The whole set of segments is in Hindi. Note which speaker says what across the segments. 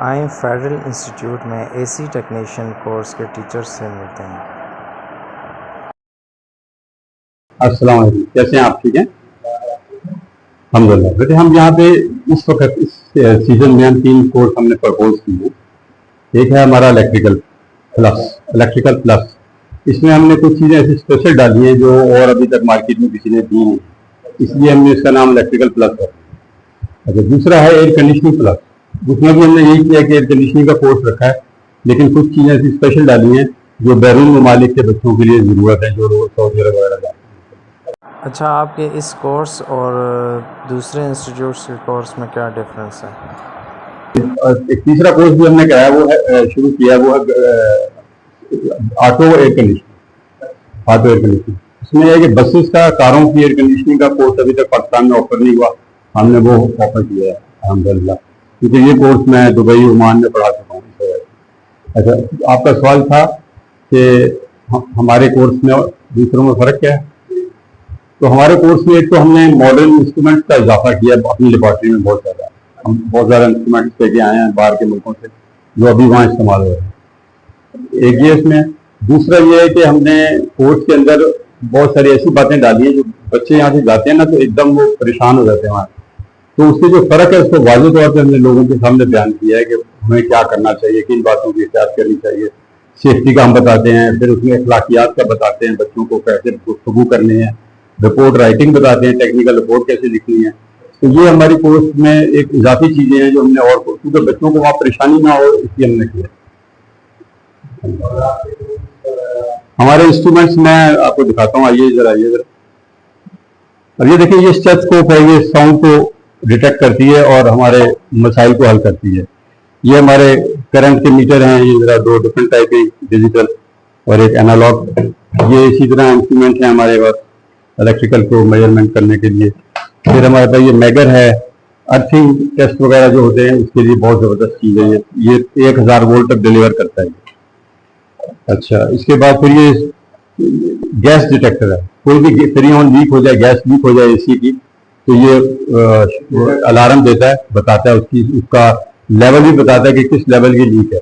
Speaker 1: आए फेडरल इंस्टीट्यूट में एसी टेक्नीशियन कोर्स के टीचर्स से मिलते हैं।
Speaker 2: अस्सलाम वालेकुम, कैसे हैं आप? ठीक हैं, अल्हम्दुलिल्लाह। बेटे हम यहाँ पे इस वक्त इस सीजन में हम 3 कोर्स हमने प्रपोज किए हैं। एक है हमारा इलेक्ट्रिकल प्लस। इसमें हमने कुछ चीज़ें ऐसी स्पेशल डाली हैं जो और अभी तक मार्केट में किसी ने दी नहीं, इसलिए हमने इसका नाम इलेक्ट्रिकल प्लस है। अच्छा, दूसरा है एयर कंडीशनिंग प्लस। उसमें भी हमने यही किया कि एयर कंडीशनिंग का कोर्स रखा है, लेकिन कुछ चीज़ें ऐसी स्पेशल डाली हैं जो बैरून ममालिक के बच्चों के लिए ज़रूरत है, जो लोग सऊदी अरब वगैरह जाते हैं।
Speaker 1: अच्छा, आपके इस कोर्स और दूसरे इंस्टीट्यूट्स के कोर्स में क्या डिफरेंस है?
Speaker 2: एक तीसरा कोर्स भी हमने कराया, वो है शुरू किया, वो है ऑटो एयर कंडीशनिंग। इसमें है कि बसेस का, कारों की एयर कंडीशनिंग का कोर्स अभी तक पाकिस्तान में ऑफर नहीं हुआ, हमने वो ऑफर किया है अल्हम्दुलिल्लाह, क्योंकि ये कोर्स मैं दुबई, ओमान में पढ़ा चुका हूँ। अच्छा, आपका सवाल था कि हमारे कोर्स में दूसरों में फ़र्क क्या है? तो हमारे कोर्स में एक तो हमने मॉडर्न इंस्ट्रूमेंट्स का इजाफा किया अपनी लेबॉर्ट्री में बहुत ज़्यादा। हम बहुत ज़्यादा इंस्ट्रूमेंट्स लेके आए हैं बाहर के मुल्कों से, जो अभी वहाँ इस्तेमाल हो रहे हैं। एक ये इसमें। दूसरा ये है कि हमने कोर्स के अंदर बहुत सारी ऐसी बातें डाली हैं जो बच्चे यहाँ से जाते हैं ना तो एकदम वो परेशान हो जाते हैं वहाँ। तो उससे जो फ़र्क है उसको वाज़ेह तौर पर हमने लोगों के सामने बयान किया है कि हमें क्या करना चाहिए, किन बातों की एहतियात करनी चाहिए। सेफ्टी का हम बताते हैं, फिर उसमें अखलाकियात का बताते हैं, बच्चों को कैसे गुफ्तगू करनी है, रिपोर्ट राइटिंग बताते हैं, टेक्निकल रिपोर्ट कैसे लिखनी है। तो ये हमारी कोर्स में एक इजाफी चीज़ें हैं जो हमने, और क्योंकि बच्चों को वहाँ परेशानी ना हो इसलिए हमने किया। हमारे इंस्ट्रूमेंट्स मैं आपको दिखाता हूँ, आइए जरा, ये जरा। अब ये देखिए, ये स्टेथोस्कोप है, ये साउंड को डिटेक्ट करती है और हमारे मसाइल को हल करती है। ये हमारे करंट के मीटर हैं, ये जरा 2 डिफरेंट टाइप के, डिजिटल और एक एनालॉग। ये इसी तरह इंस्ट्रूमेंट हैं हमारे पास इलेक्ट्रिकल को मेजरमेंट करने के लिए। फिर हमारे पास ये मेगर है, अर्थिंग टेस्ट वगैरह जो होते हैं उसके लिए बहुत ज़बरदस्त चीज़ है ये 1000 वोल्ट तक डिलीवर करता है। अच्छा, इसके बाद फिर ये गैस डिटेक्टर है, कोई भी फ्रीऑन लीक हो जाए, गैस लीक हो जाए एसी की, तो ये अलार्म देता है, बताता है उसका लेवल भी बताता है कि किस लेवल की लीक है।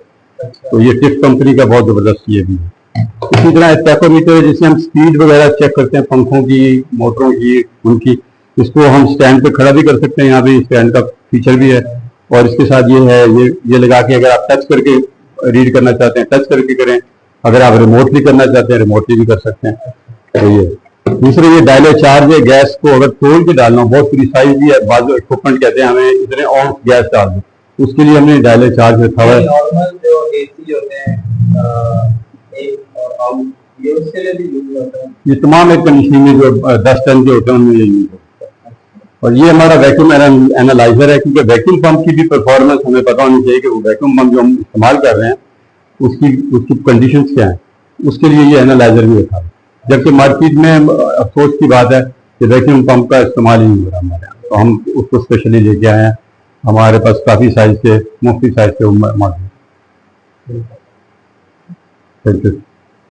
Speaker 2: तो ये टिफ कंपनी का बहुत ज़बरदस्त ये भी है। इसी तरह टैकोमीटर है, जिससे हम स्पीड वगैरह चेक करते हैं पंखों की, मोटरों की, उनकी। इसको हम स्टैंड पे खड़ा भी कर सकते हैं, यहाँ भी स्टैंड का फीचर भी है। और इसके साथ ये है, ये लगा के अगर आप टच करके रीड करना चाहते हैं टच करके करें, अगर आप रिमोटली करना चाहते हैं रिमोटली भी कर सकते हैं। तो ये दूसरे, ये डायलो चार्ज है, गैस को अगर तोड़ के डालना हो, बहुत प्रिसाइज भी है, बाजू इक्विपमेंट कहते हैं हमें इतने ऑन गैस डाल दो, उसके लिए हमने डायलो चार्ज रखा हुआ है। नॉर्मल जो एसी होते हैं ये उसके लिए भी यूज होता है। ये तमाम एयर कंडीशनिंग में जो 10 टन के होते हैं उनमें ये यूज होता है। और ये हमारा वैक्यूम एनालाइजर है, क्योंकि वैक्यूम पंप की भी परफॉर्मेंस हमें पता होनी चाहिए कि वो वैक्यूम पंप जो हम इस्तेमाल कर रहे हैं उसकी कंडीशन क्या है, उसके लिए ये एनालाइजर भी रखा है। जबकि मार्केट में अफसोस की बात है कि वैक्यूम पंप का इस्तेमाल ही नहीं हो रहा हमारे यहाँ, तो हम उसको स्पेशली लेके आए हैं। हमारे पास काफ़ी साइज के, मुफ्ती साइज के मौजूद। Thank you.